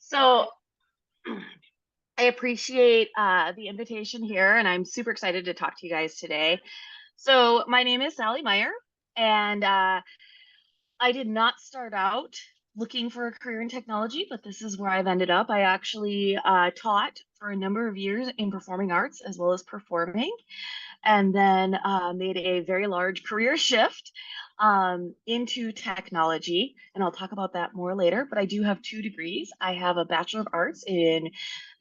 So I appreciate the invitation here, and I'm super excited to talk to you guys today. So my name is Sallie Meyer, and I did not start out looking for a career in technology, but this is where I've ended up. I actually taught for a number of years in performing arts as well as performing, and then made a very large career shift into technology. And I'll talk about that more later, but I do have two degrees. I have a Bachelor of Arts in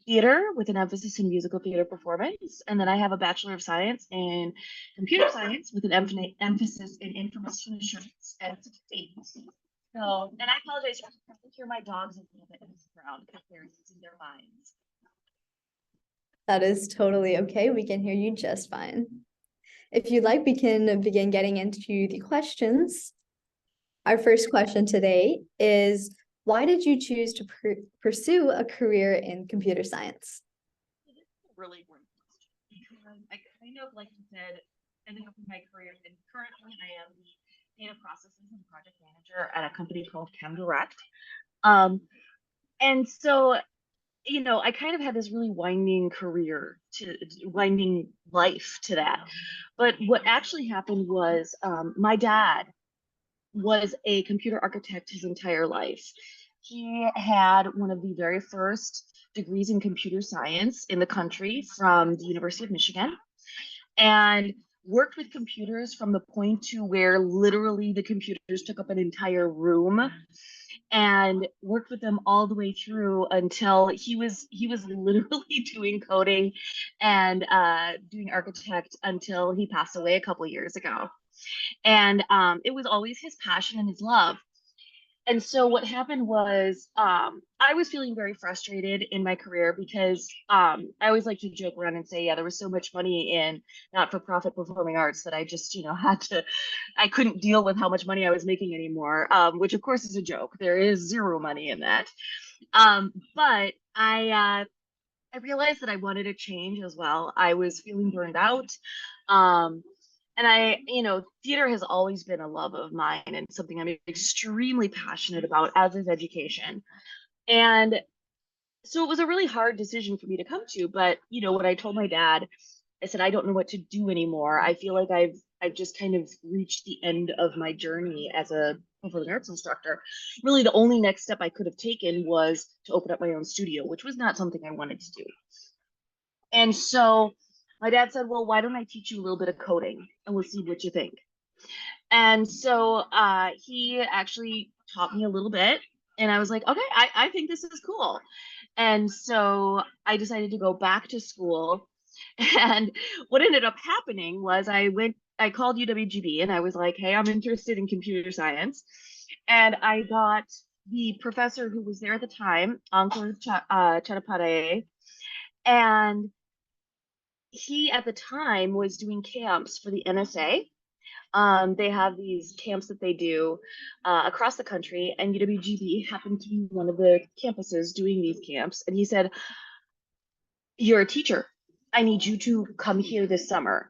theater with an emphasis in musical theater performance. And then I have a Bachelor of Science in computer science with an emphasis in information assurance and safety. So, and I apologize, you can hear my dogs a little bit in the background because they're using their minds. That is totally okay. We can hear you just fine. If you'd like, we can begin getting into the questions. Our first question today is, why did you choose to pursue a career in computer science? This is a really great question because I kind of, like you said, ended up in my career, and currently I am the data processes and project manager at a company called ChemDirect. And so I kind of had this really winding life to that. But what actually happened was my dad was a computer architect his entire life. He had one of the very first degrees in computer science in the country from the University of Michigan, and worked with computers from the point to where literally the computers took up an entire room, and worked with them all the way through until he was literally doing coding and doing architect until he passed away a couple years ago. And it was always his passion and his love. And so what happened was I was feeling very frustrated in my career because I always like to joke around and say, yeah, there was so much money in not-for-profit performing arts that I just, I couldn't deal with how much money I was making anymore, which of course is a joke. There is zero money in that. But I realized that I wanted to change as well. I was feeling burned out. And theater has always been a love of mine and something I'm extremely passionate about, as is education. And so it was a really hard decision for me to come to. But, when I told my dad, I said, I don't know what to do anymore. I feel like I've just kind of reached the end of my journey as a performing arts instructor. Really, the only next step I could have taken was to open up my own studio, which was not something I wanted to do. And so my dad said, well, why don't I teach you a little bit of coding and we'll see what you think. And so he actually taught me a little bit. And I was like, okay, I think this is cool. And so I decided to go back to school. And what ended up happening was I called UWGB and I was like, hey, I'm interested in computer science. And I got the professor who was there at the time, Ankur Chattopadhyay, and he at the time was doing camps for the NSA. They have these camps that they do across the country, and UWGB happened to be one of the campuses doing these camps. And he said, you're a teacher. I need you to come here this summer.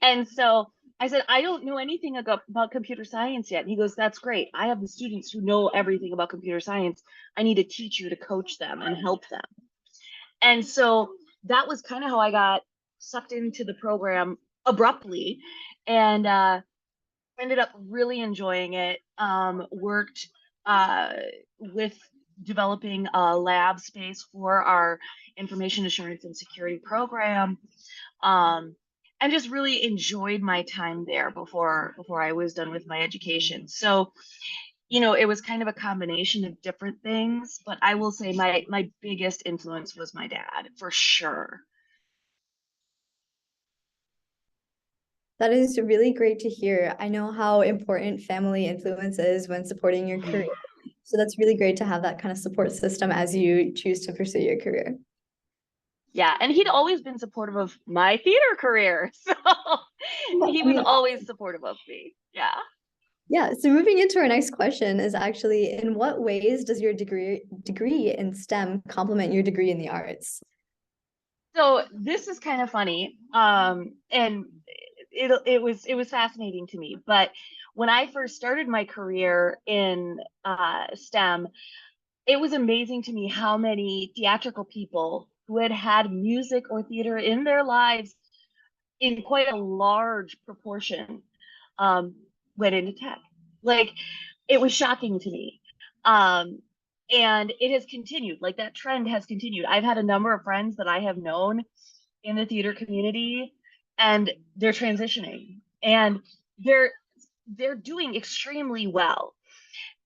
And so I said, I don't know anything about computer science yet. And he goes, that's great. I have the students who know everything about computer science. I need to teach you to coach them and help them. And so that was kind of how I got sucked into the program abruptly, and ended up really enjoying it. Worked with developing a lab space for our information assurance and security program, and just really enjoyed my time there before I was done with my education. So it was kind of a combination of different things, but I will say my biggest influence was my dad, for sure. That is really great to hear. I know how important family influence is when supporting your career. So that's really great to have that kind of support system as you choose to pursue your career. Yeah, and he'd always been supportive of my theater career. So he was always supportive of me. Yeah. Yeah, so moving into our next question is actually, in what ways does your degree in STEM complement your degree in the arts? So this is kind of funny, and it was fascinating to me. But when I first started my career in STEM, it was amazing to me how many theatrical people who had had music or theater in their lives in quite a large proportion um, went into tech. Like, it was shocking to me. Um, and it has continued, like that trend has continued. I've had a number of friends that I have known in the theater community, and they're transitioning, and they're they're doing extremely well.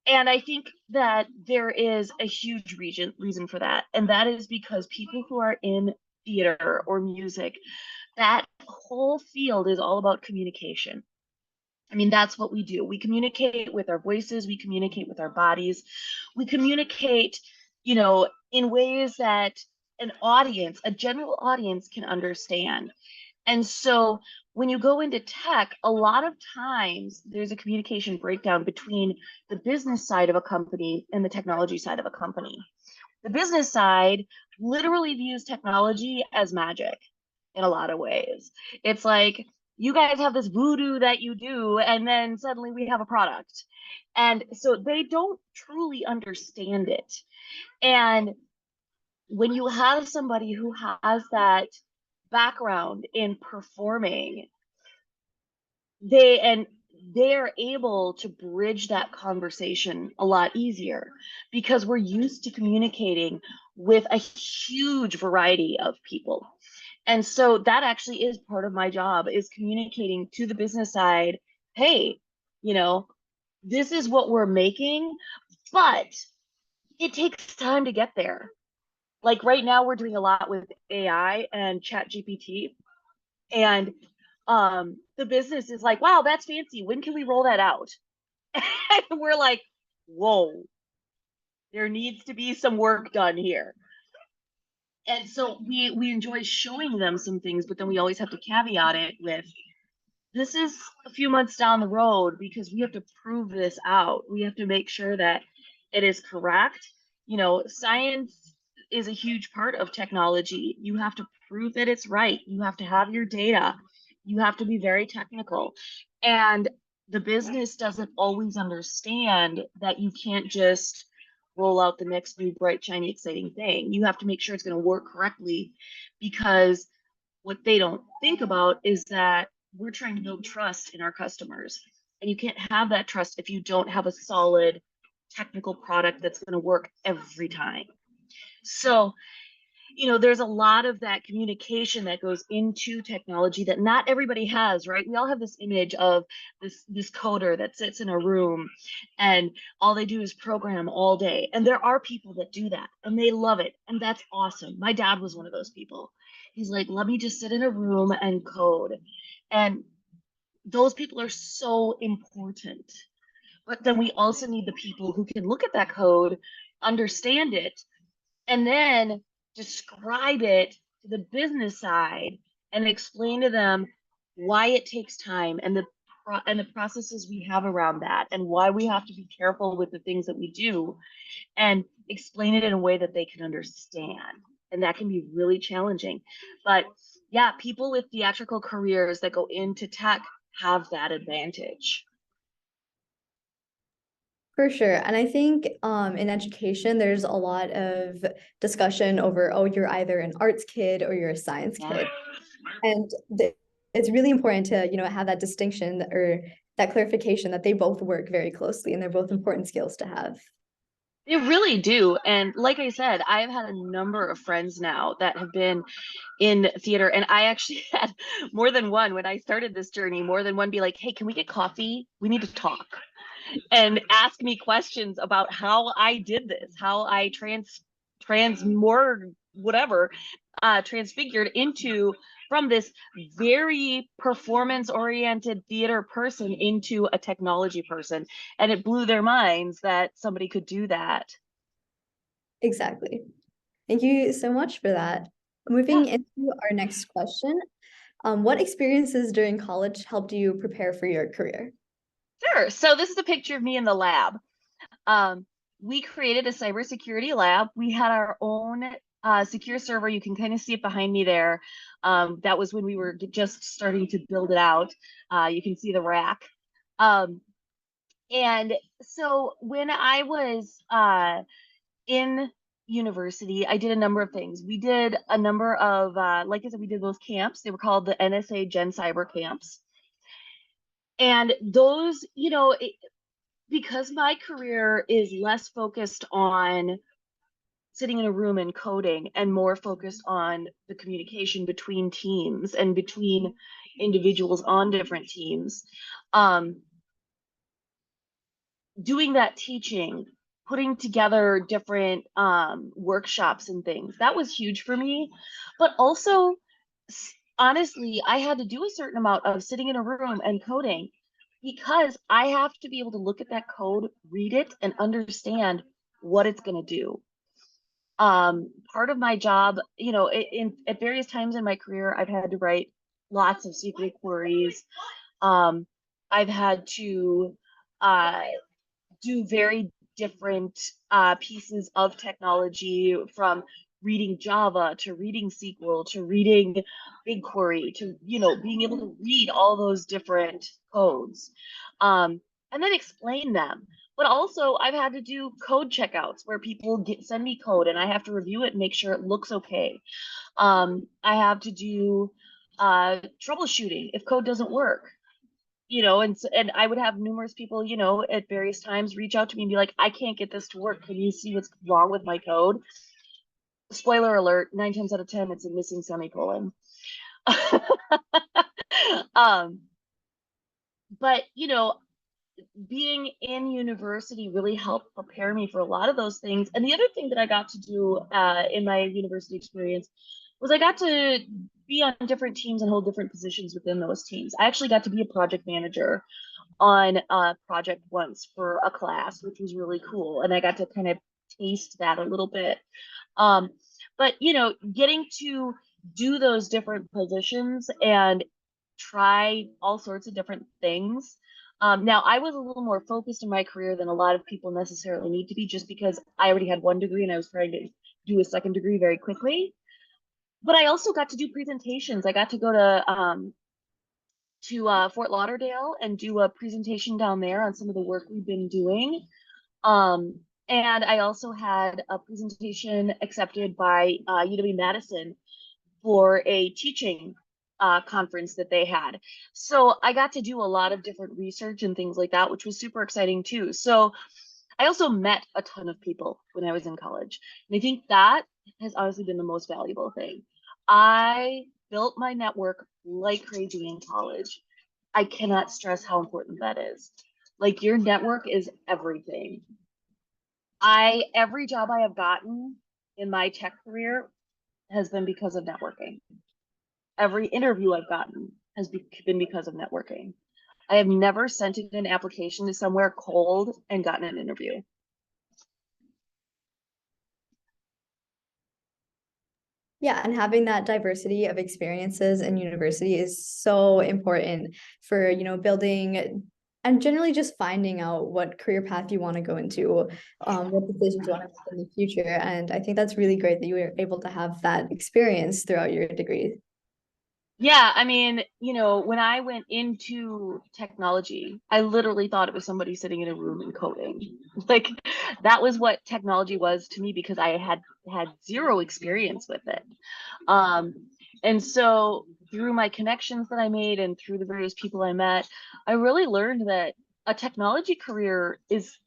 And I think that there is a huge reason for that, and that is because people who are in theater or music, that whole field is all about communication. I mean, that's what we do. We communicate with our voices, we communicate with our bodies, we communicate, in ways that an audience, a general audience, can understand. And so when you go into tech, a lot of times there's a communication breakdown between the business side of a company and the technology side of a company. The business side literally views technology as magic in a lot of ways. It's like, you guys have this voodoo that you do, and then suddenly we have a product. And so they don't truly understand it. And when you have somebody who has that background in performing, they're able to bridge that conversation a lot easier because we're used to communicating with a huge variety of people. And so that actually is part of my job, is communicating to the business side, hey, this is what we're making, but it takes time to get there. Like right now we're doing a lot with AI and Chat GPT, and the business is like, wow, that's fancy, when can we roll that out? And we're like, whoa, there needs to be some work done here. And so we enjoy showing them some things, but then we always have to caveat it with, this is a few months down the road because we have to prove this out. We have to make sure that it is correct. Science is a huge part of technology. You have to prove that it's right. You have to have your data. You have to be very technical. And the business doesn't always understand that you can't just roll out the next new bright, shiny, exciting thing. You have to make sure it's going to work correctly, because what they don't think about is that we're trying to build trust in our customers. And you can't have that trust if you don't have a solid technical product that's going to work every time. So, there's a lot of that communication that goes into technology that not everybody has, right? We all have this image of this coder that sits in a room and all they do is program all day. And there are people that do that and they love it. And that's awesome. My dad was one of those people. He's like, let me just sit in a room and code. And those people are so important. But then we also need the people who can look at that code, understand it, and then describe it to the business side and explain to them why it takes time, and the processes we have around that, and why we have to be careful with the things that we do, and explain it in a way that they can understand. And that can be really challenging. But yeah, people with theatrical careers that go into tech have that advantage. For sure. And I think in education, there's a lot of discussion over, oh, you're either an arts kid or you're a science Yeah. kid. And it's really important to, have that distinction or that clarification that they both work very closely and they're both important skills to have. They really do. And like I said, I've had a number of friends now that have been in theater. And I actually had more than one, when I started this journey, more than one be like, hey, can we get coffee? We need to talk. And ask me questions about how I did this, how I transfigured into, from this very performance oriented theater person into a technology person. And it blew their minds that somebody could do that. Exactly. Thank you so much for that. Moving Yeah. into our next question, what experiences during college helped you prepare for your career? Sure. So this is a picture of me in the lab. Um, we created a cybersecurity lab. We had our own secure server. You can kind of see it behind me there. That was when we were just starting to build it out. You can see the rack. Um, And so when I was in university, I did a number of things. We did a number of, like I said, we did those camps. They were called the NSA Gen Cyber camps. And those, because my career is less focused on sitting in a room and coding and more focused on the communication between teams and between individuals on different teams, um, doing that teaching, putting together different workshops and things, that was huge for me. But also, honestly, I had to do a certain amount of sitting in a room and coding because I have to be able to look at that code, read it, and understand what it's going to do. Part of my job, at various times in my career, I've had to write lots of SQL queries. I've had to uh, do very different pieces of technology, from reading Java to reading SQL to reading BigQuery to being able to read all those different codes, and then explain them. But also, I've had to do code checkouts where people send me code and I have to review it and make sure it looks okay. I have to do troubleshooting if code doesn't work. And I would have numerous people, at various times reach out to me and be like, I can't get this to work. Can you see what's wrong with my code? Spoiler alert, 9 times out of 10, it's a missing semicolon. um, but, being in university really helped prepare me for a lot of those things. And the other thing that I got to do in my university experience was I got to be on different teams and hold different positions within those teams. I actually got to be a project manager on a project once for a class, which was really cool. And I got to kind of taste that a little bit. Um, but, getting to do those different positions and try all sorts of different things. Now, I was a little more focused in my career than a lot of people necessarily need to be, just because I already had one degree and I was trying to do a second degree very quickly. But I also got to do presentations. I got to go to Fort Lauderdale and do a presentation down there on some of the work we've been doing. Um, and I also had a presentation accepted by UW-Madison for a teaching conference that they had. So I got to do a lot of different research and things like that, which was super exciting too. So I also met a ton of people when I was in college. And I think that has honestly been the most valuable thing. I built my network like crazy in college. I cannot stress how important that is. Like, your network is everything. Every job I have gotten in my tech career has been because of networking. Every interview I've gotten has been because of networking. I have never sent in an application to somewhere cold and gotten an interview. Yeah, and having that diversity of experiences in university is so important for, building and generally just finding out what career path you want to go into, what decisions you want to make in the future. And I think that's really great that you were able to have that experience throughout your degree. Yeah, I mean, when I went into technology, I literally thought it was somebody sitting in a room and coding. Like, that was what technology was to me, because I had zero experience with it. Um, and so through my connections that I made and through the various people I met, I really learned that a technology career is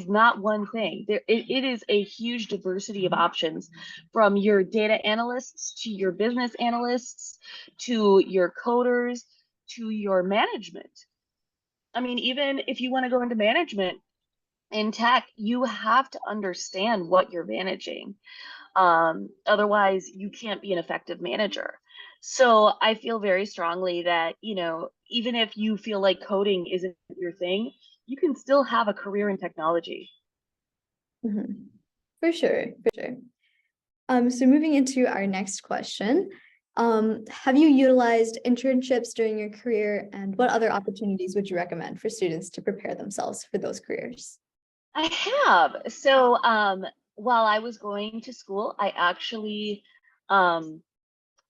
not one thing. It is a huge diversity of options, from your data analysts to your business analysts to your coders to your management. I mean, even if you want to go into management in tech, you have to understand what you're managing. Otherwise, you can't be an effective manager. So I feel very strongly that, even if you feel like coding isn't your thing, you can still have a career in technology. Mhm. For sure, for sure. So moving into our next question, have you utilized internships during your career, and what other opportunities would you recommend for students to prepare themselves for those careers? I have. So, while I was going to school, I actually um,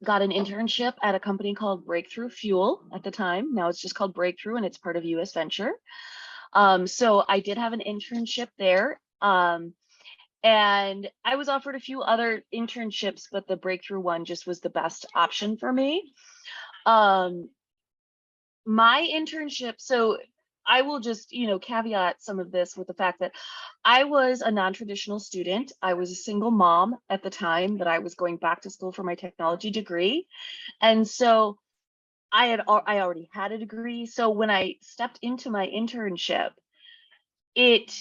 got an internship at a company called Breakthrough Fuel at the time. Now it's just called Breakthrough, and it's part of US Venture. So I did have an internship there. And I was offered a few other internships, but the breakthrough one just was the best option for me. Um, my internship, so I will just, caveat some of this with the fact that I was a non-traditional student. I was a single mom at the time that I was going back to school for my technology degree. And so I already had a degree. So when I stepped into my internship, it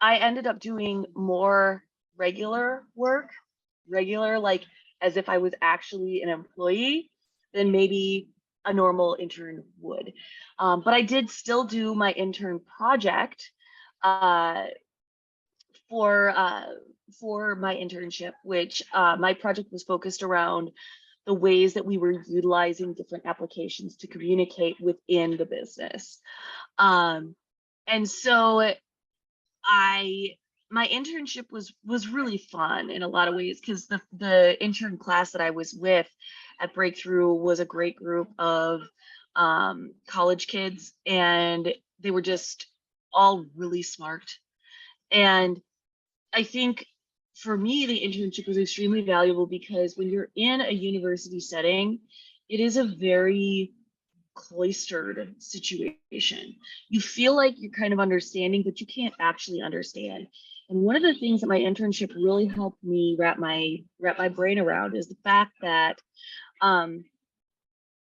I ended up doing more regular work, regular, like as if I was actually an employee than maybe a normal intern would. But I did still do my intern project uh, for uh, for my internship, which my project was focused around the ways that we were utilizing different applications to communicate within the business. Um, and so I my internship was really fun in a lot of ways because the intern class that I was with at Breakthrough was a great group of college kids, and they were just all really smart. And I think for me, the internship was extremely valuable because when you're in a university setting, it is a very cloistered situation. You feel like you're kind of understanding, but you can't actually understand. And one of the things that my internship really helped me wrap my brain around is the fact that um,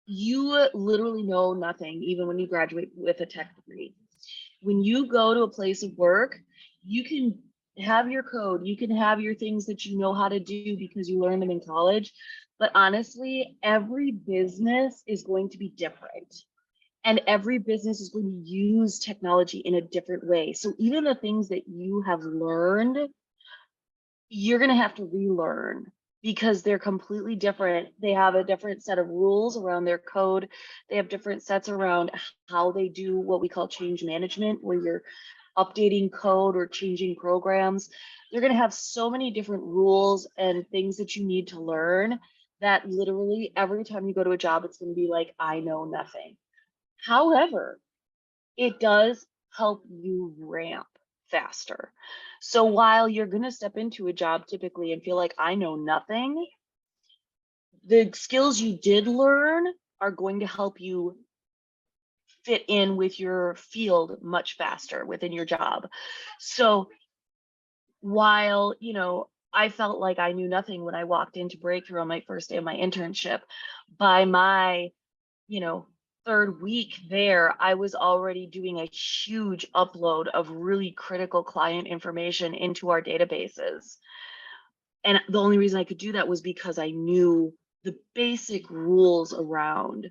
you literally know nothing, even when you graduate with a tech degree. When you go to a place of work, you can have your code, you can have your things that you know how to do because you learned them in college. But honestly, every business is going to be different. And every business is going to use technology in a different way. So even the things that you have learned, you're going to have to relearn because they're completely different. They have a different set of rules around their code. They have different sets around how they do what we call change management, where you're updating code or changing programs. They're going to have so many different rules and things that you need to learn that literally every time you go to a job, it's going to be like, I know nothing. However, it does help you ramp faster. So while you're going to step into a job typically and feel like I know nothing, the skills you did learn are going to help you fit in with your field much faster within your job. So while, I felt like I knew nothing when I walked into Breakthrough on my first day of my internship, by my you know, third week there, I was already doing a huge upload of really critical client information into our databases. And the only reason I could do that was because I knew the basic rules around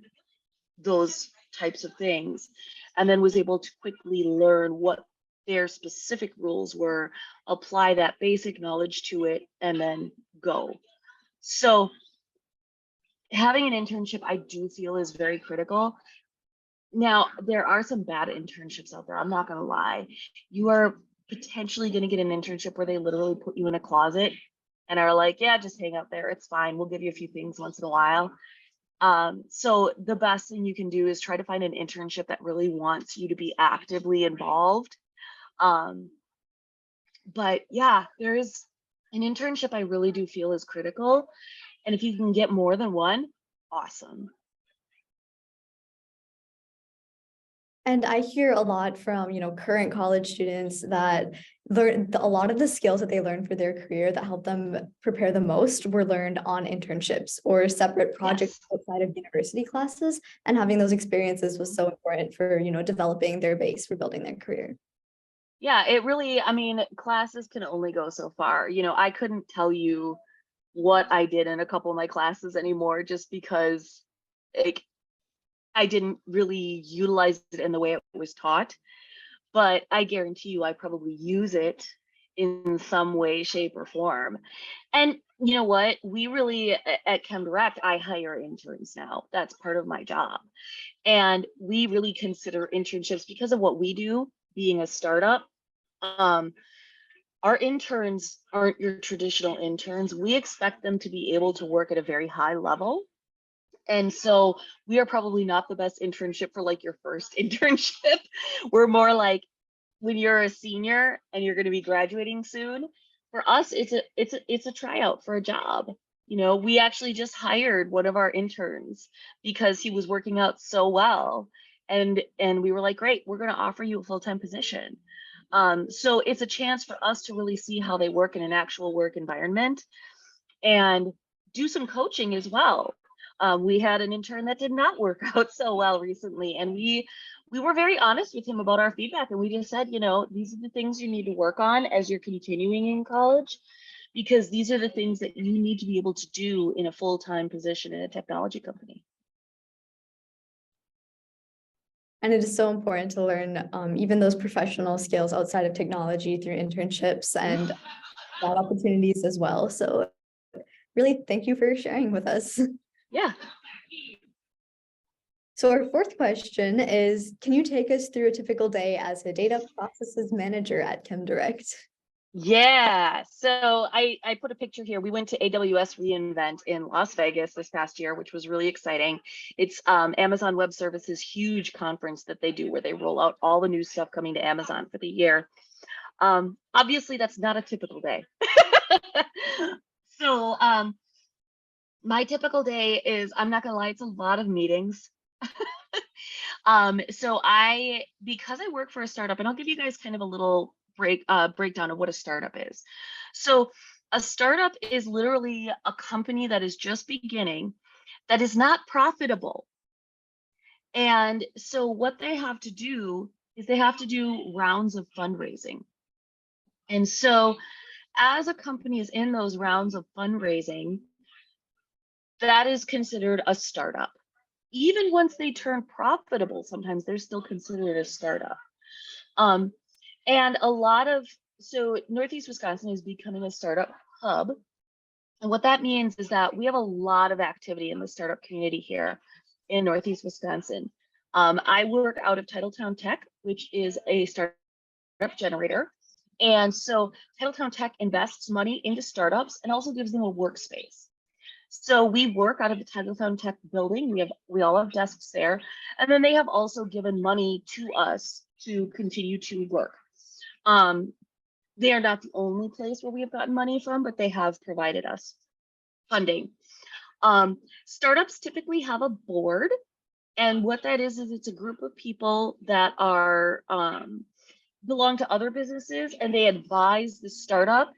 those types of things, and then was able to quickly learn what their specific rules were, apply that basic knowledge to it, and then go. So having an internship, I do feel is very critical. Now, there are some bad internships out there. I'm not going to lie. You are potentially going to get an internship where they literally put you in a closet and are like, yeah, just hang out there. It's fine. We'll give you a few things once in a while. So the best thing you can do is try to find an internship that really wants you to be actively involved. Um, but yeah, there is an internship I really do feel is critical. And if you can get more than one, awesome. And I hear a lot from, current college students that learn a lot of the skills that they learn for their career that help them prepare the most were learned on internships or separate projects Yes. outside of university classes. And having those experiences was so important for, developing their base for building their career. Yeah, it really, I mean, classes can only go so far. I couldn't tell you what I did in a couple of my classes anymore just because like I didn't really utilize it in the way it was taught. But I guarantee you I probably use it in some way, shape, or form. And you know what? We really at ChemDirect, I hire interns now. That's part of my job. And we really consider internships because of what we do, being a startup. Um, our interns aren't your traditional interns. We expect them to be able to work at a very high level. And so we are probably not the best internship for like your first internship. We're more like when you're a senior and you're going to be graduating soon. For us, it's a tryout for a job. You know, we actually just hired one of our interns because he was working out so well. And we were like, great, we're going to offer you a full-time position. So it's a chance for us to really see how they work in an actual work environment and do some coaching as well. We had an intern that did not work out so well recently, and we were very honest with him about our feedback, and we just said, you know, these are the things you need to work on as you're continuing in college, because these are the things that you need to be able to do in a full-time position in a technology company. And it is so important to learn even those professional skills outside of technology through internships and job opportunities as well. So really, thank you for sharing with us. Yeah. So our fourth question is, can you take us through a typical day as a data processes manager at ChemDirect? Yeah, so I put a picture here. We went to AWS reInvent in Las Vegas this past year, which was really exciting. It's Amazon Web Services' huge conference that they do where they roll out all the new stuff coming to Amazon for the year. Obviously, that's not a typical day. So my typical day is, I'm not gonna lie, it's a lot of meetings. So because I work for a startup, and I'll give you guys kind of a little breakdown of what a startup is. So a startup is literally a company that is just beginning, that is not profitable. And so what they have to do is they have to do rounds of fundraising. And so as a company is in those rounds of fundraising, that is considered a startup. Even once they turn profitable, sometimes they're still considered a startup. And so Northeast Wisconsin is becoming a startup hub. And what that means is that we have a lot of activity in the startup community here in Northeast Wisconsin. I work out of TitleTown Tech, which is a startup generator. And so TitleTown Tech invests money into startups and also gives them a workspace. So we work out of the TitleTown Tech building. We all have desks there. And then they have also given money to us to continue to work. They are not the only place where we have gotten money from, but they have provided us funding. Startups typically have a board, and what that is it's a group of people that are belong to other businesses, and they advise the startup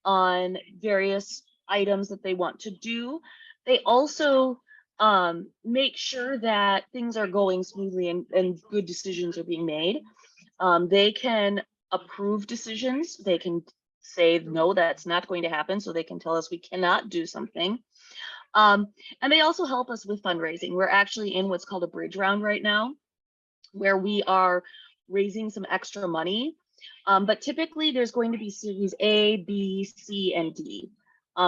on various items that they want to do. They also make sure that things are going smoothly and good decisions are being made. They can approve decisions. They can say, no, that's not going to happen. So they can tell us we cannot do something. And they also help us with fundraising. We're actually in what's called a bridge round right now, where we are raising some extra money. But typically there's going to be series A, B, C, and D.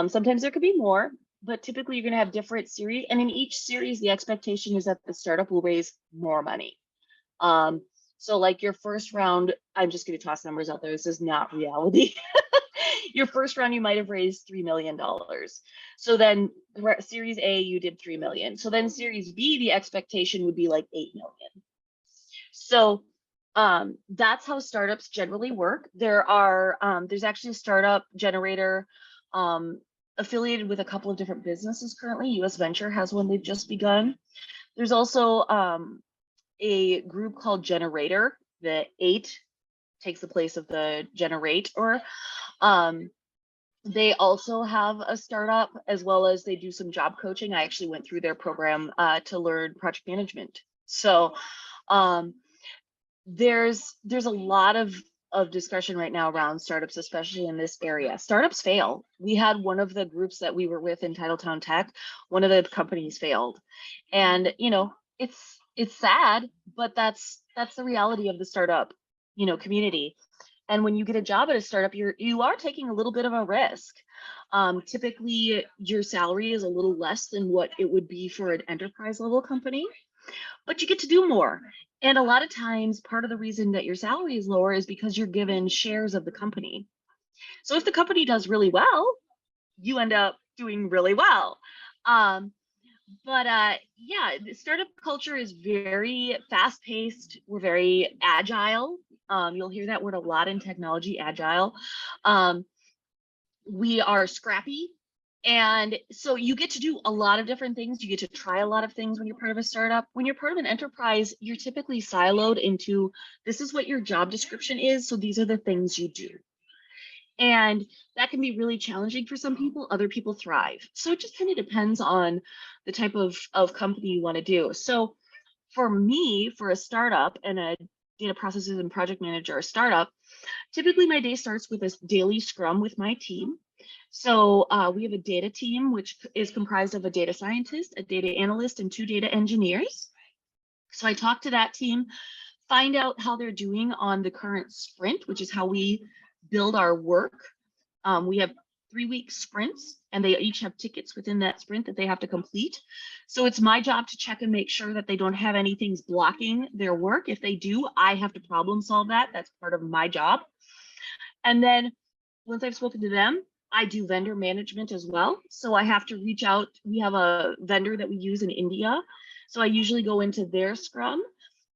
Sometimes there could be more, but typically you're going to have different series. And in each series, the expectation is that the startup will raise more money. So like your first round, I'm just going to toss numbers out there. This is not reality. Your first round, you might have raised $3 million. So then series A, you did 3 million. So then series B, the expectation would be like 8 million. So that's how startups generally work. There's actually a startup generator affiliated with a couple of different businesses currently. US Venture has one they've just begun. There's also a group called Generator. The 8 takes the place of the generator. They also have a startup, as well as they do some job coaching. I actually went through their program to learn project management. So there's a lot of discussion right now around startups, especially in this area. Startups fail. We had one of the groups that we were with in TitleTown Tech, one of the companies failed. And, you know, it's sad, but that's the reality of the startup, you know, community. And when you get a job at a startup, you are taking a little bit of a risk. Typically, your salary is a little less than what it would be for an enterprise level company, but you get to do more. And a lot of times, part of the reason that your salary is lower is because you're given shares of the company. So if the company does really well, you end up doing really well. But yeah, the startup culture is very fast paced. We're very agile. You'll hear that word a lot in technology, agile. Um, we are scrappy. And so you get to do a lot of different things. You get to try a lot of things when you're part of a startup. When you're part of an enterprise, you're typically siloed into this is what your job description is. So these are the things you do. And that can be really challenging for some people. Other people thrive. So it just kind of depends on the type of company you want to do. So for me, for a startup and a data processes and project manager, a startup, typically my day starts with a daily scrum with my team. So we have a data team, which is comprised of a data scientist, a data analyst, and 2 data engineers. So I talk to that team, find out how they're doing on the current sprint, which is how we build our work. We have 3-week sprints, and they each have tickets within that sprint that they have to complete. So it's my job to check and make sure that they don't have anything blocking their work. If they do, I have to problem solve that. That's part of my job. And then once I've spoken to them, I do vendor management as well. So I have to reach out. We have a vendor that we use in India. So I usually go into their scrum,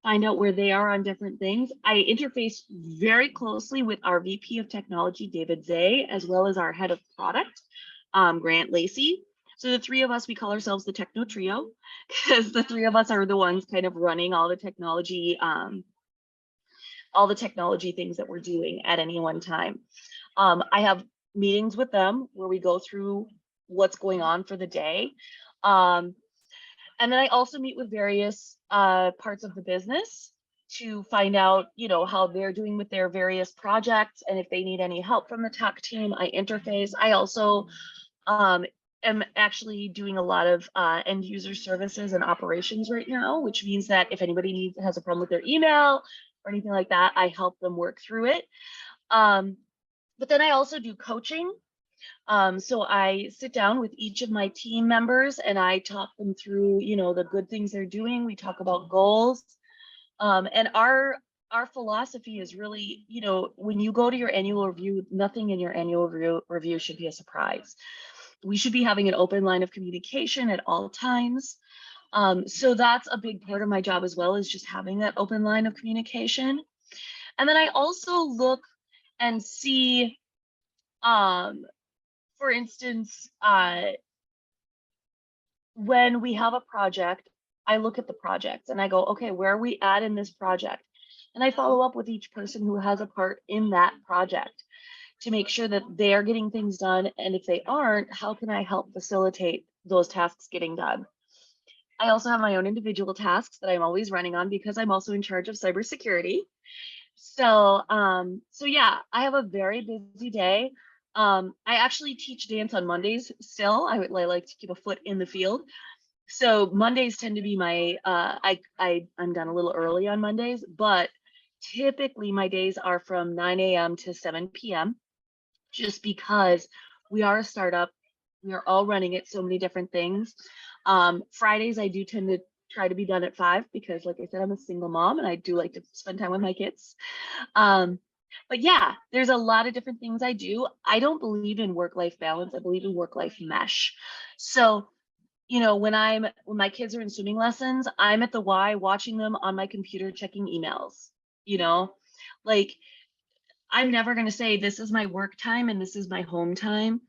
find out where they are on different things. I interface very closely with our VP of technology, David Zay, as well as our head of product, Grant Lacey. So the 3 of us, we call ourselves the Techno Trio because the 3 of us are the ones kind of running all the technology things that we're doing at any one time. I have meetings with them where we go through what's going on for the day. And then I also meet with various parts of the business to find out, how they're doing with their various projects. And if they need any help from the tech team, I interface. I also am actually doing a lot of end user services and operations right now, which means that if anybody has a problem with their email or anything like that, I help them work through it. But then I also do coaching. So I sit down with each of my team members and I talk them through, the good things they're doing. We talk about goals. And our philosophy is really, when you go to your annual review, nothing in your annual review should be a surprise. We should be having an open line of communication at all times. So that's a big part of my job as well, is just having that open line of communication. And then I also look and see, for instance, when we have a project, I look at the project and I go, okay, where are we at in this project? And I follow up with each person who has a part in that project to make sure that they are getting things done. And if they aren't, how can I help facilitate those tasks getting done? I also have my own individual tasks that I'm always running on because I'm also in charge of cybersecurity. So, so yeah, I have a very busy day. I actually teach dance on Mondays still. I like to keep a foot in the field. So Mondays tend to be my, I'm done a little early on Mondays, but typically my days are from 9 a.m. to 7 p.m. just because we are a startup. We are all running at so many different things. Fridays, I do tend to try to be done at 5 because, like I said, I'm a single mom and I do like to spend time with my kids. But yeah, there's a lot of different things I do. I don't believe in work-life balance. I believe in work-life mesh. So, when my kids are in swimming lessons, I'm at the Y watching them on my computer checking emails, like I'm never going to say this is my work time and this is my home time.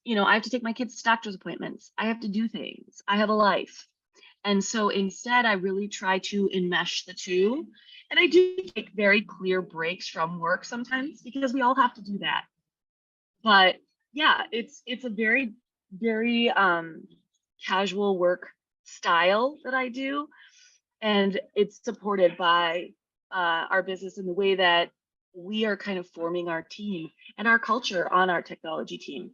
I have to take my kids to doctor's appointments. I have to do things. I have a life. And so instead, I really try to enmesh the two. And I do take very clear breaks from work sometimes because we all have to do that. But yeah, it's a very, very casual work style that I do. And it's supported by our business in the way that we are kind of forming our team and our culture on our technology team.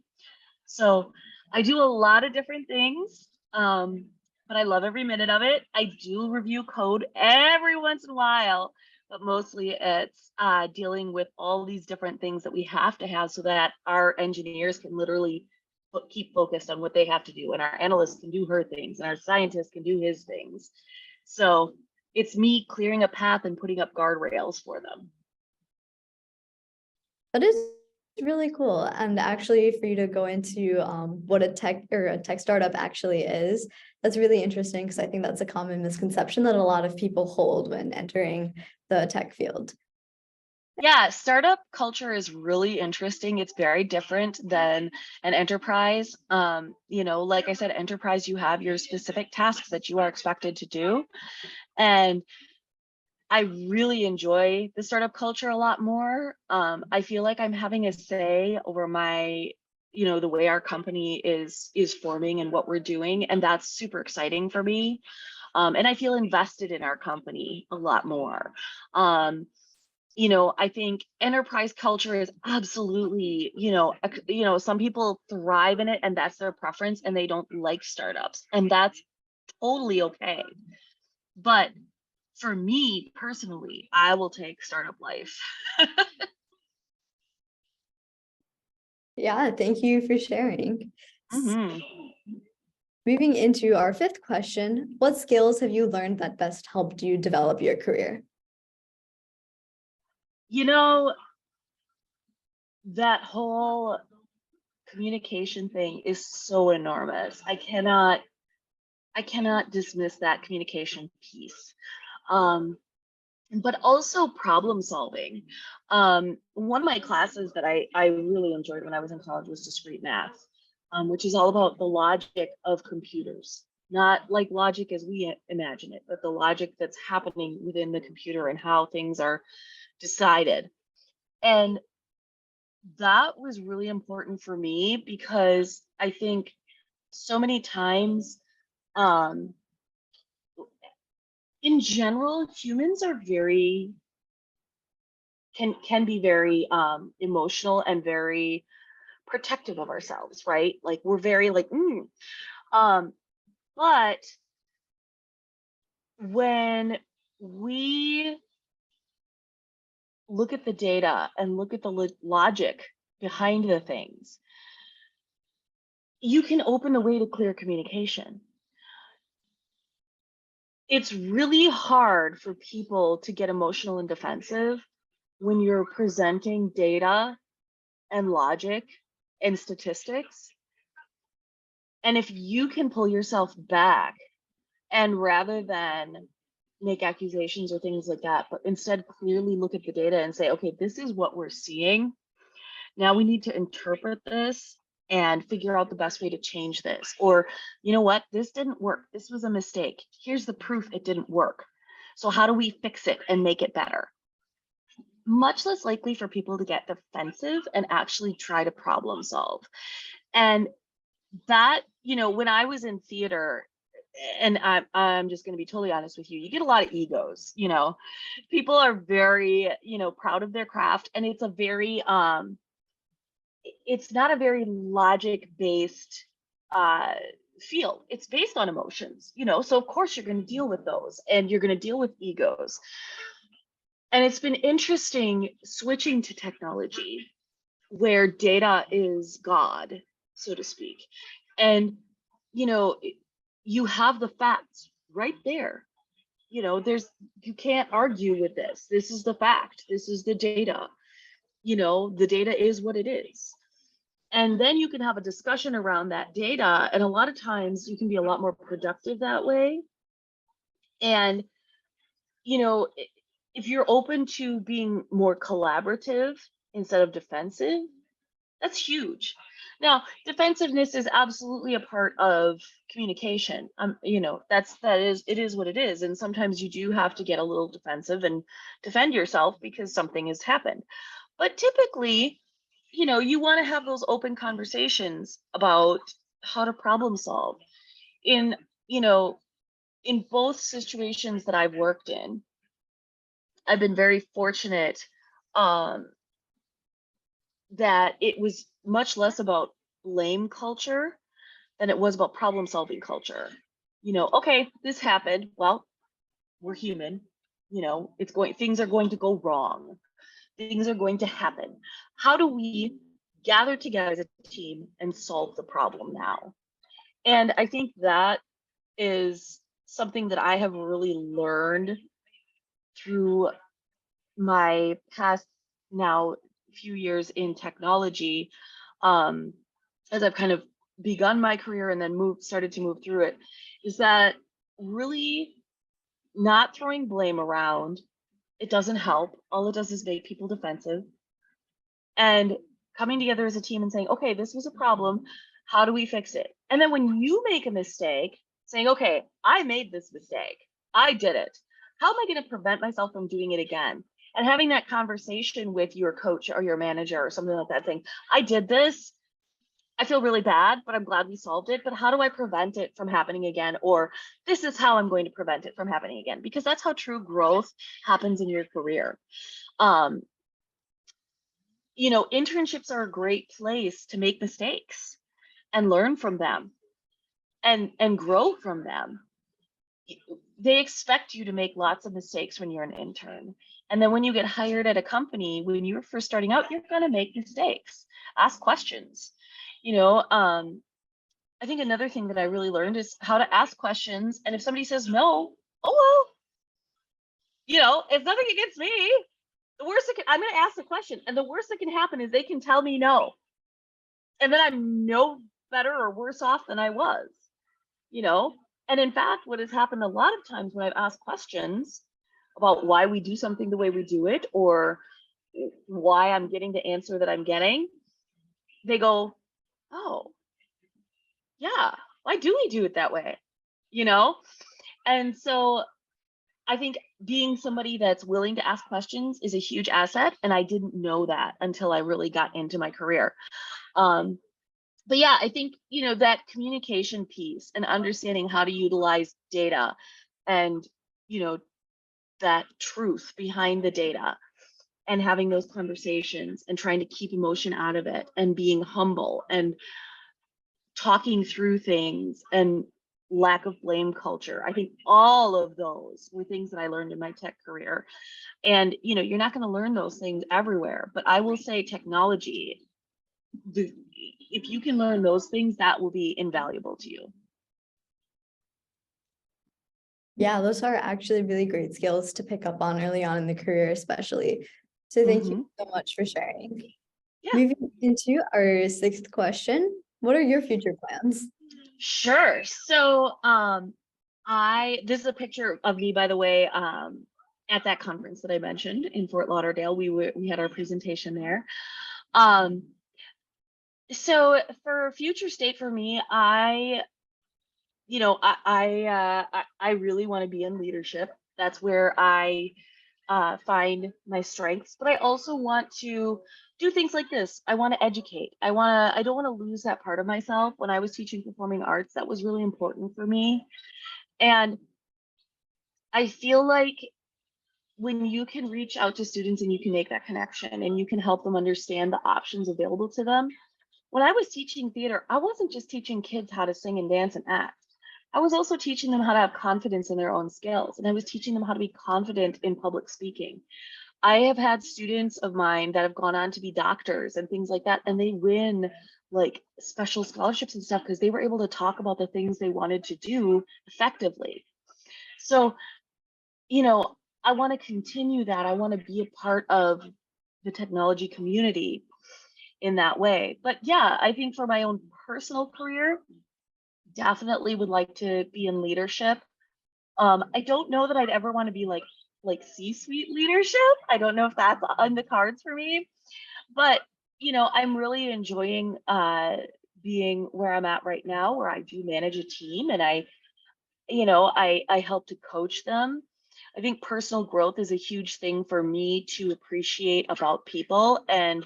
So I do a lot of different things, but I love every minute of it. I do review code every once in a while, but mostly it's dealing with all these different things that we have to have so that our engineers can literally keep focused on what they have to do, and our analysts can do her things, and our scientists can do his things. So it's me clearing a path and putting up guardrails for them. That is It's really cool. And actually for you to go into what a tech startup actually is, that's really interesting because I think that's a common misconception that a lot of people hold when entering the tech field. Yeah, startup culture is really interesting. It's very different than an enterprise. Like I said, enterprise, you have your specific tasks that you are expected to do. And I really enjoy the startup culture a lot more. I feel like I'm having a say over the way our company is forming and what we're doing, and that's super exciting for me. And I feel invested in our company a lot more. I think enterprise culture is absolutely, some people thrive in it and that's their preference and they don't like startups, and that's totally okay. But for me personally, I will take startup life. Yeah, thank you for sharing. Mhm. Moving into our fifth question, what skills have you learned that best helped you develop your career? You know, that whole communication thing is so enormous. I cannot dismiss that communication piece. Um, but also problem solving. One of my classes that I really enjoyed when I was in college was discrete math, which is all about the logic of computers, not like logic as we imagine it, but the logic that's happening within the computer and how things are decided. And that was really important for me because I think so many times, um, in general, humans are very can be very emotional and very protective of ourselves, right? Like we're very like um but when we look at the data and look at the logic behind the things, you can open the way to clear communication. It's really hard for people to get emotional and defensive when you're presenting data and logic and statistics. And if you can pull yourself back and rather than make accusations or things like that, but instead clearly look at the data and say, okay, this is what we're seeing. Now we need to interpret this and figure out the best way to change this. Or, you know what, this didn't work. This was a mistake. Here's the proof it didn't work. So how do we fix it and make it better? Much less likely for people to get defensive and actually try to problem solve. And that, when I was in theater, and I'm just going to be totally honest with you, you get a lot of egos. People are very, proud of their craft, and it's not a very logic based field. It's based on emotions, so of course you're going to deal with those and you're going to deal with egos. And it's been interesting switching to technology where data is God, so to speak. And, you know, you have the facts right there. You can't argue with this. This is the fact. This is the data. The data is what it is. And then you can have a discussion around that data. And a lot of times you can be a lot more productive that way. And, you know, if you're open to being more collaborative instead of defensive, that's huge. Now, defensiveness is absolutely a part of communication. It is what it is. And sometimes you do have to get a little defensive and defend yourself because something has happened. But typically, you want to have those open conversations about how to problem solve. In, you know, in both situations that I've worked in, I've been very fortunate um, that it was much less about blame culture than it was about problem solving culture. Okay, this happened. Well, we're human. Things are going to go wrong. Things are going to happen. How do we gather together as a team and solve the problem now? And I think that is something that I have really learned through my past now few years in technology, as I've kind of begun my career and then started to move through it, is that really not throwing blame around. It doesn't help. All it does is make people defensive. And coming together as a team and saying, okay, this was a problem. How do we fix it? And then when you make a mistake, saying, okay, I made this mistake. I did it. How am I going to prevent myself from doing it again? And having that conversation with your coach or your manager or something like that, saying, I did this. I feel really bad, but I'm glad we solved it. But how do I prevent it from happening again? Or this is how I'm going to prevent it from happening again, because that's how true growth happens in your career. You know, internships are a great place to make mistakes and learn from them and grow from them. They expect you to make lots of mistakes when you're an intern. And then when you get hired at a company, when you're first starting out, you're going to make mistakes. Ask questions. You know, I think another thing that I really learned is how to ask questions. And if somebody says no, oh well, you know, it's nothing against me. The worst that can, I'm going to ask the question, and the worst that can happen is they can tell me no, and then I'm no better or worse off than I was, you know. And in fact, what has happened a lot of times when I've asked questions about why we do something the way we do it, or why I'm getting the answer that I'm getting, they go, oh, yeah, why do we do it that way? You know? And so I think being somebody that's willing to ask questions is a huge asset. And I didn't know that until I really got into my career. But yeah, I think, you know, that communication piece and understanding how to utilize data and, you know, that truth behind the data and having those conversations and trying to keep emotion out of it and being humble and talking through things and lack of blame culture. I think all of those were things that I learned in my tech career. And, you know, you're not going to learn those things everywhere, but I will say technology, if you can learn those things, that will be invaluable to you. Yeah, those are actually really great skills to pick up on early on in the career, especially. So thank you so much for sharing. Yeah. Moving into our sixth question, what are your future plans? Sure. So this is a picture of me, by the way, at that conference that I mentioned in Fort Lauderdale. We had our presentation there. So for future state for me, I really want to be in leadership. That's where I find my strengths, but I also want to do things like this. I want to educate. I don't want to lose that part of myself. When I was teaching performing arts, that was really important for me. And I feel like when you can reach out to students and you can make that connection and you can help them understand the options available to them. When I was teaching theater, I wasn't just teaching kids how to sing and dance and act. I was also teaching them how to have confidence in their own skills. And I was teaching them how to be confident in public speaking. I have had students of mine that have gone on to be doctors and things like that, and they win like special scholarships and stuff because they were able to talk about the things they wanted to do effectively. So, you know, I want to continue that. I want to be a part of the technology community in that way. But yeah, I think for my own personal career, definitely would like to be in leadership. I don't know that I'd ever want to be like C-suite leadership. I don't know if that's on the cards for me, but you know, I'm really enjoying being where I'm at right now, where I do manage a team and I help to coach them. I think personal growth is a huge thing for me to appreciate about people, and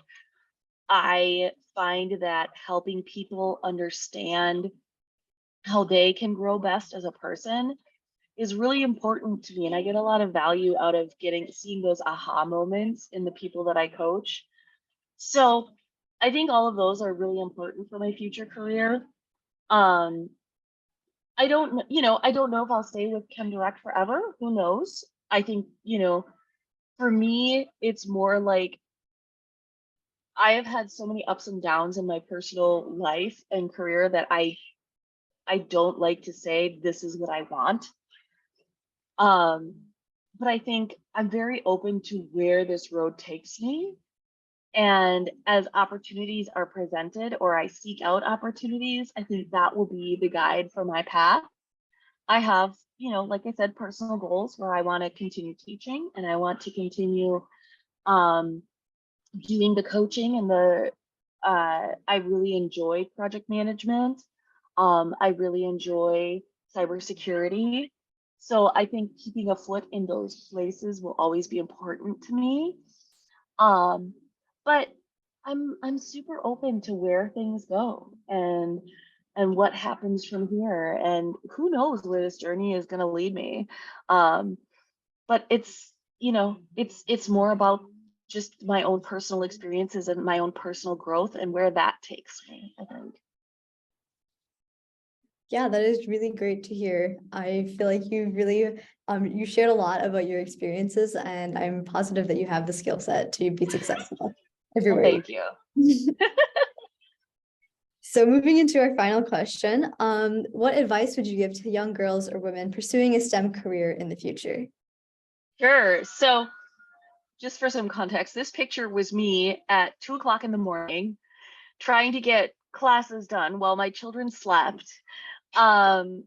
I find that helping people understand how they can grow best as a person is really important to me. And I get a lot of value out of seeing those aha moments in the people that I coach. So I think all of those are really important for my future career. I don't know if I'll stay with ChemDirect forever. Who knows? I think, for me, it's more like I have had so many ups and downs in my personal life and career that I don't like to say this is what I want. But I think I'm very open to where this road takes me. And as opportunities are presented or I seek out opportunities, I think that will be the guide for my path. I have, like I said, personal goals where I want to continue teaching and I want to continue um, doing the coaching and I really enjoy project management. I really enjoy cybersecurity. So I think keeping a foot in those places will always be important to me. Um, but I'm super open to where things go and what happens from here. And who knows where this journey is going to lead me. Um, but it's more about just my own personal experiences and my own personal growth and where that takes me, I think. Yeah, that is really great to hear. I feel like you really you shared a lot about your experiences, and I'm positive that you have the skill set to be successful Well, everywhere. thank you. So moving into our final question, what advice would you give to young girls or women pursuing a STEM career in the future? Sure. So just for some context, this picture was me at 2 o'clock in the morning trying to get classes done while my children slept. Um,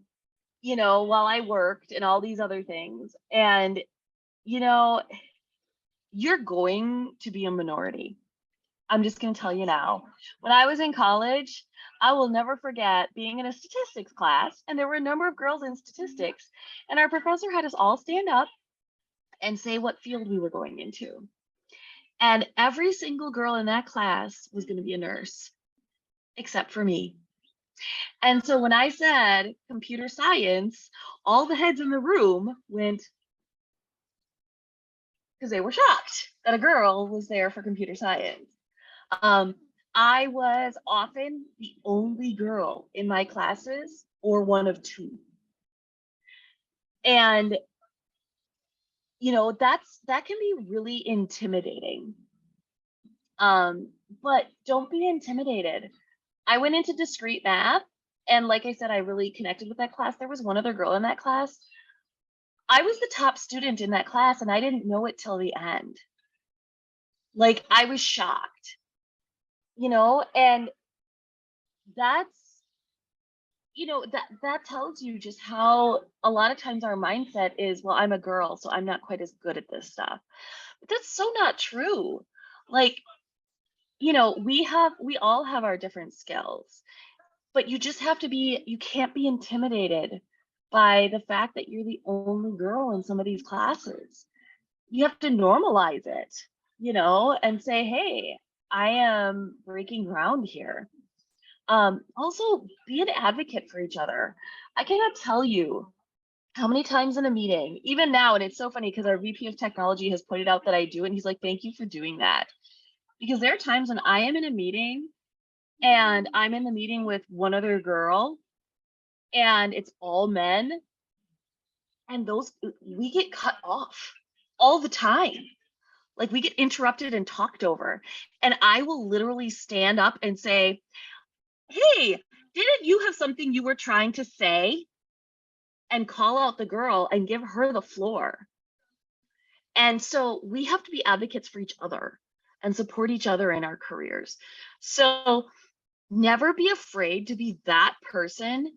while I worked and all these other things. And, you know, you're going to be a minority. I'm just going to tell you now. When I was in college, I will never forget being in a statistics class, and there were a number of girls in statistics, and our professor had us all stand up and say what field we were going into. And every single girl in that class was going to be a nurse, except for me. And so when I said computer science, all the heads in the room went, because they were shocked that a girl was there for computer science. Um, I was often the only girl in my classes or one of two. And that can be really intimidating. But don't be intimidated. I went into discrete math, and like I said, I really connected with that class. There was one other girl in that class. I was the top student in that class, and I didn't know it till the end. Like, I was shocked, and that's, that tells you just how a lot of times our mindset is, well, I'm a girl, so I'm not quite as good at this stuff. But that's so not true. Like, we all have our different skills, but you can't be intimidated by the fact that you're the only girl in some of these classes. You have to normalize it, and say, hey, I am breaking ground here. Also, be an advocate for each other. I cannot tell you how many times in a meeting, even now, and it's so funny because our VP of technology has pointed out that I do, and he's like, thank you for doing that. Because there are times when I am in a meeting and I'm in the meeting with one other girl and it's all men, and we get cut off all the time. Like, we get interrupted and talked over. And I will literally stand up and say, hey, didn't you have something you were trying to say? And call out the girl and give her the floor. And so we have to be advocates for each other and support each other in our careers. So never be afraid to be that person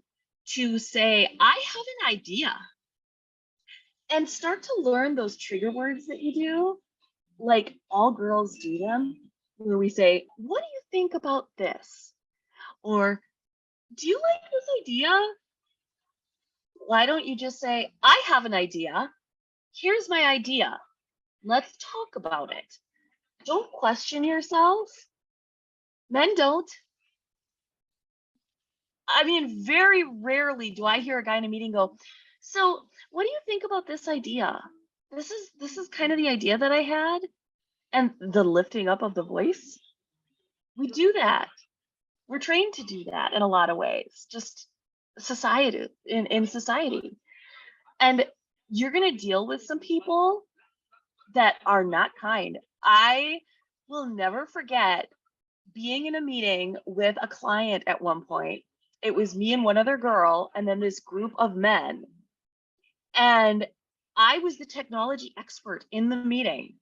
to say, I have an idea. And start to learn those trigger words that you do, like all girls do them, where we say, what do you think about this? Or, do you like this idea? Why don't you just say, I have an idea. Here's my idea. Let's talk about it. Don't question yourself. Men don't. I mean, very rarely do I hear a guy in a meeting go, so what do you think about this idea? This is kind of the idea that I had. And the lifting up of the voice. We do that. We're trained to do that in a lot of ways. Just society in society. And you're gonna deal with some people that are not kind. I will never forget being in a meeting with a client at one point. It was me and one other girl, and then this group of men. And I was the technology expert in the meeting.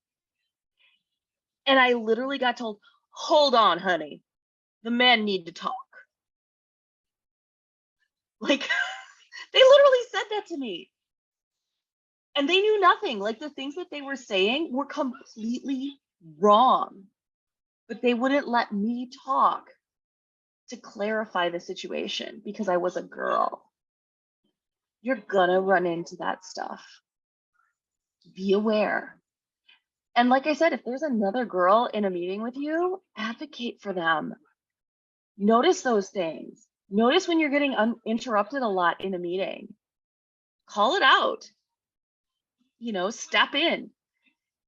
And I literally got told, hold on, honey, the men need to talk. Like, they literally said that to me. And they knew nothing. Like, the things that they were saying were completely wrong. But they wouldn't let me talk to clarify the situation because I was a girl. You're gonna run into that stuff. Be aware. And like I said, if there's another girl in a meeting with you, advocate for them. Notice those things. Notice when you're getting interrupted a lot in a meeting. Call it out. You know, step in.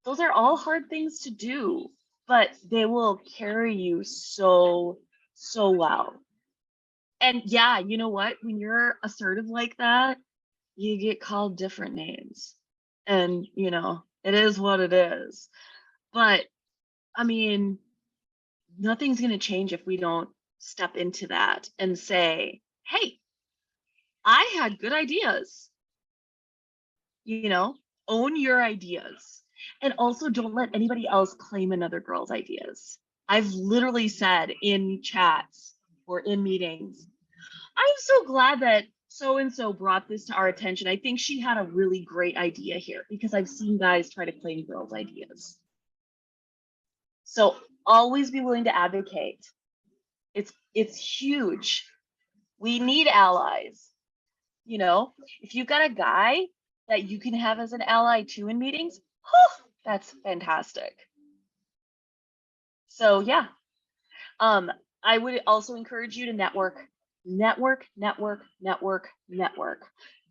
Those are all hard things to do, but they will carry you so well. And yeah, you know what? When you're assertive like that, you get called different names. And, you know, it is what it is. But I mean, nothing's going to change if we don't step into that and say, hey, I had good ideas. You know, own your ideas. And also don't let anybody else claim another girl's ideas. I've literally said in chats or in meetings, I'm so glad that so and so brought this to our attention. I think she had a really great idea here, because I've seen guys try to claim girls' ideas. So always be willing to advocate. It's huge. We need allies. You know, if you've got a guy that you can have as an ally too in meetings, that's fantastic. So yeah, I would also encourage you to network.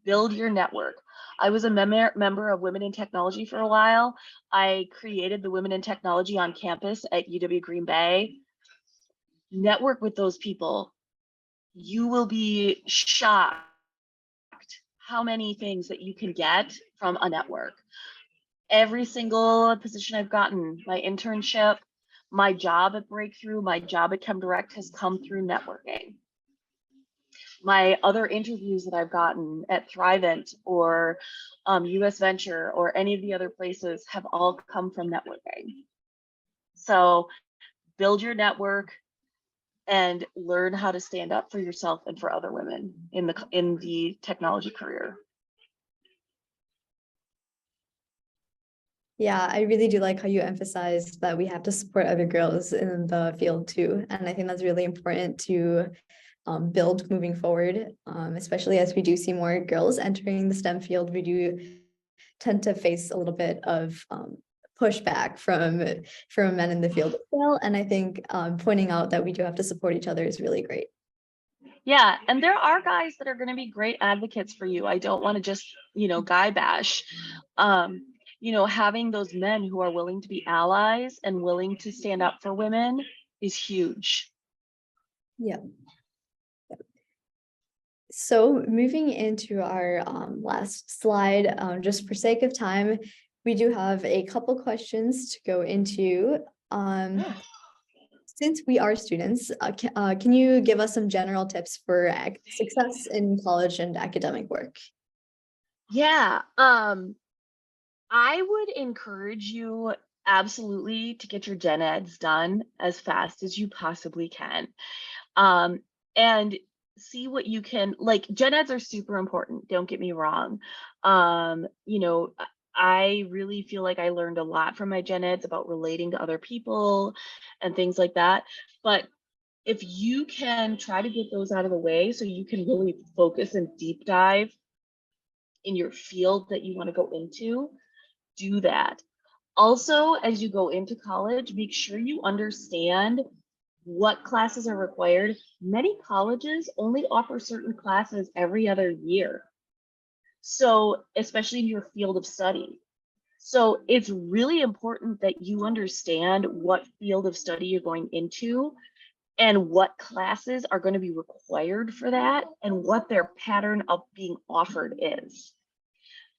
Build your network. I was a member of Women in Technology for a while. I created the Women in Technology on campus at UWGB. Network with those people. You will be shocked how many things that you can get from a network. Every single position I've gotten, my internship, my job at Breakthrough, my job at ChemDirect has come through networking. My other interviews that I've gotten at Thrivent or US Venture or any of the other places have all come from networking. So build your network and learn how to stand up for yourself and for other women in the technology career. Yeah, I really do like how you emphasized that we have to support other girls in the field too. And I think that's really important to build moving forward, especially as we do see more girls entering the STEM field. We do tend to face a little bit of pushback from men in the field as well. And I think pointing out that we do have to support each other is really great. Yeah, and there are guys that are going to be great advocates for you. I don't want to just, guy bash. Having those men who are willing to be allies and willing to stand up for women is huge. Yeah. So moving into our last slide, just for sake of time, we do have a couple questions to go into. Since we are students, can you give us some general tips for success in college and academic work? Yeah, I would encourage you absolutely to get your gen eds done as fast as you possibly can. And see what you can, like, gen eds are super important, don't get me wrong. I really feel like I learned a lot from my gen eds about relating to other people and things like that. But if you can try to get those out of the way so you can really focus and deep dive in your field that you want to go into, do that. Also, as you go into college, make sure you understand what classes are required. Many colleges only offer certain classes every other year. So, especially in your field of study. So it's really important that you understand what field of study you're going into and what classes are going to be required for that and what their pattern of being offered is.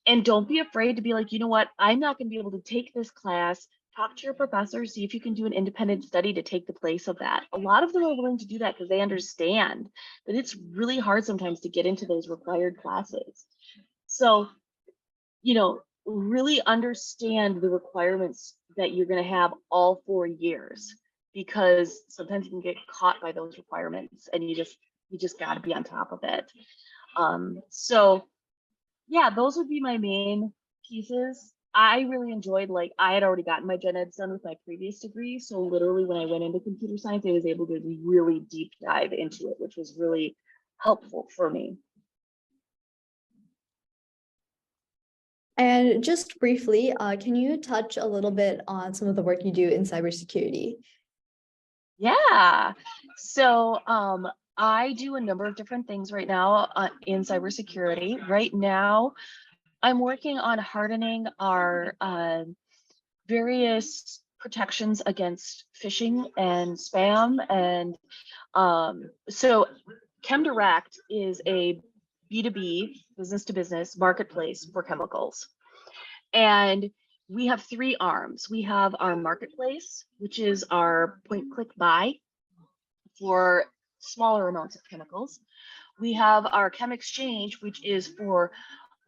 And don't be afraid to be like, you know what, I'm not going to be able to take this class. Talk to your professor, see if you can do an independent study to take the place of that. A lot of them are willing to do that because they understand that it's really hard sometimes to get into those required classes. So, really understand the requirements that you're going to have all 4 years, because sometimes you can get caught by those requirements and you just got to be on top of it. So yeah, those would be my main pieces. I really enjoyed, like, I had already gotten my gen ed done with my previous degree. So literally when I went into computer science, I was able to really deep dive into it, which was really helpful for me. And just briefly, can you touch a little bit on some of the work you do in cybersecurity? Yeah. So I do a number of different things right now in cybersecurity. Right now, I'm working on hardening our various protections against phishing and spam. And so ChemDirect is a B2B, business to business marketplace for chemicals. And we have three arms. We have our marketplace, which is our point click buy for smaller amounts of chemicals. We have our Chem Exchange, which is for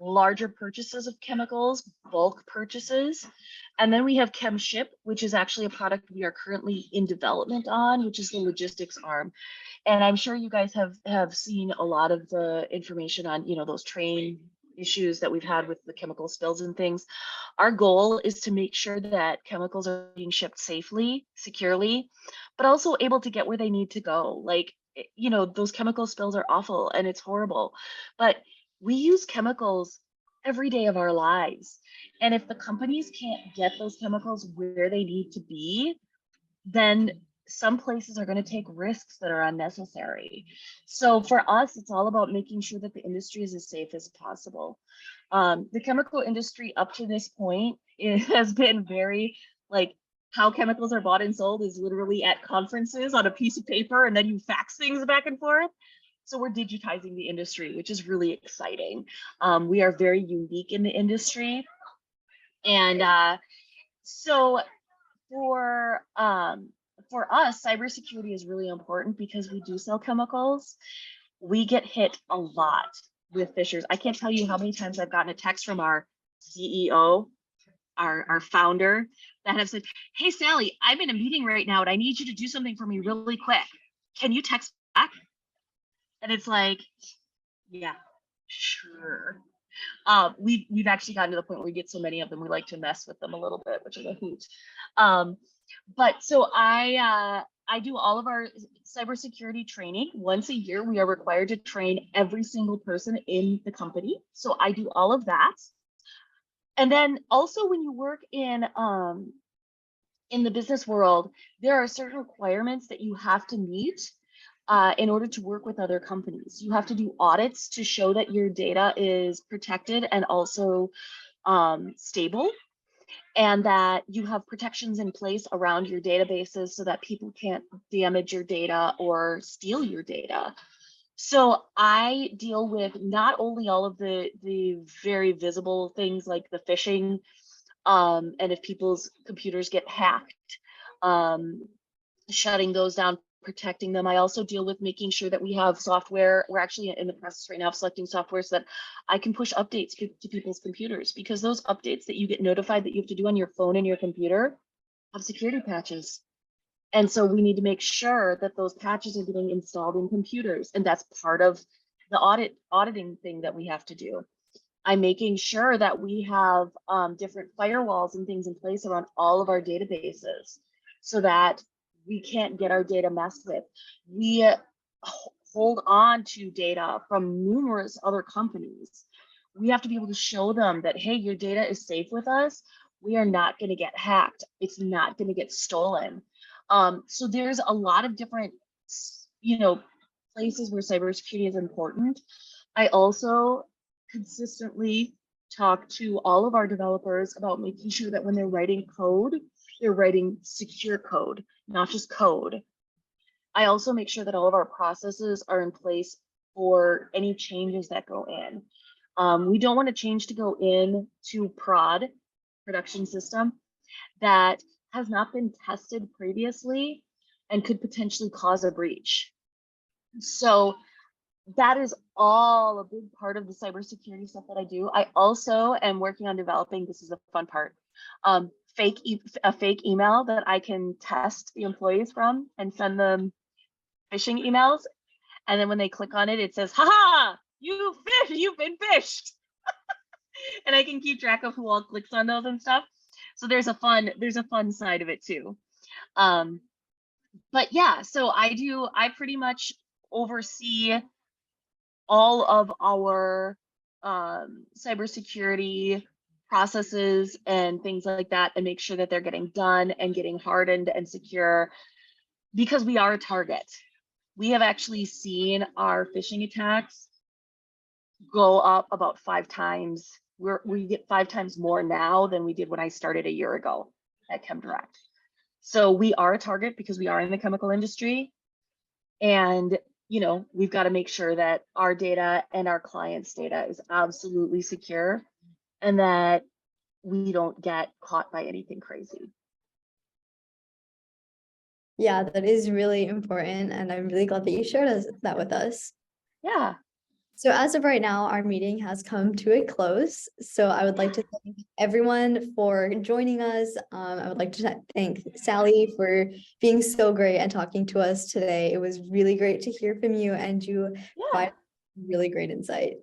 larger purchases of chemicals, bulk purchases. And then we have Chem Ship, which is actually a product we are currently in development on, which is the logistics arm. And I'm sure you guys have seen a lot of the information on, those train issues that we've had with the chemical spills and things. Our goal is to make sure that chemicals are being shipped safely, securely, but also able to get where they need to go. Like, those chemical spills are awful and it's horrible, but we use chemicals every day of our lives. And if the companies can't get those chemicals where they need to be, then some places are going to take risks that are unnecessary. So for us, it's all about making sure that the industry is as safe as possible. The chemical industry up to this point, it has been very, like, how chemicals are bought and sold is literally at conferences on a piece of paper, and then you fax things back and forth. So we're digitizing the industry, which is really exciting. We are very unique in the industry. And so for us, cybersecurity is really important because we do sell chemicals. We get hit a lot with phishers. I can't tell you how many times I've gotten a text from our CEO, our founder, that have said, "Hey, Sallie, I'm in a meeting right now and I need you to do something for me really quick. Can you text back?" And it's like, yeah, sure. We've actually gotten to the point where we get so many of them, we like to mess with them a little bit, which is a hoot. But so I do all of our cybersecurity training. Once a year, we are required to train every single person in the company. So I do all of that. And then also when you work in the business world, there are certain requirements that you have to meet in order to work with other companies. You have to do audits to show that your data is protected and also stable, and that you have protections in place around your databases so that people can't damage your data or steal your data. So I deal with not only all of the very visible things like the phishing, and if people's computers get hacked, shutting those down, protecting them. I also deal with making sure that we have software. We're actually in the process right now of selecting software so that I can push updates to people's computers, because those updates that you get notified that you have to do on your phone and your computer have security patches. And so we need to make sure that those patches are getting installed in computers. And that's part of the auditing thing that we have to do. I'm making sure that we have different firewalls and things in place around all of our databases so that we can't get our data messed with. We hold on to data from numerous other companies. We have to be able to show them that, hey, your data is safe with us. We are not going to get hacked. It's not going to get stolen. So there's a lot of different, places where cybersecurity is important. I also consistently talk to all of our developers about making sure that when they're writing code, they're writing secure code, not just code. I also make sure that all of our processes are in place for any changes that go in. We don't want to change to go in to production system that has not been tested previously and could potentially cause a breach. So that is all a big part of the cybersecurity stuff that I do. I also am working on developing, this is a fun part, a fake email that I can test the employees from and send them phishing emails. And then when they click on it, it says, haha, you've been phished. And I can keep track of who all clicks on those and stuff. So there's a fun side of it too. But yeah, so I pretty much oversee all of our cybersecurity processes and things like that, and make sure that they're getting done and getting hardened and secure, because we are a target. We have actually seen our phishing attacks go up about 5 times. We get 5 times more now than we did when I started a year ago at ChemDirect. So we are a target because we are in the chemical industry, and we've got to make sure that our data and our clients' data is absolutely secure, and that we don't get caught by anything crazy. Yeah, that is really important, and I'm really glad that you shared that with us. Yeah. So as of right now, our meeting has come to a close. So I would like to thank everyone for joining us. I would like to thank Sallie for being so great and talking to us today. It was really great to hear from you, and you provided really great insight.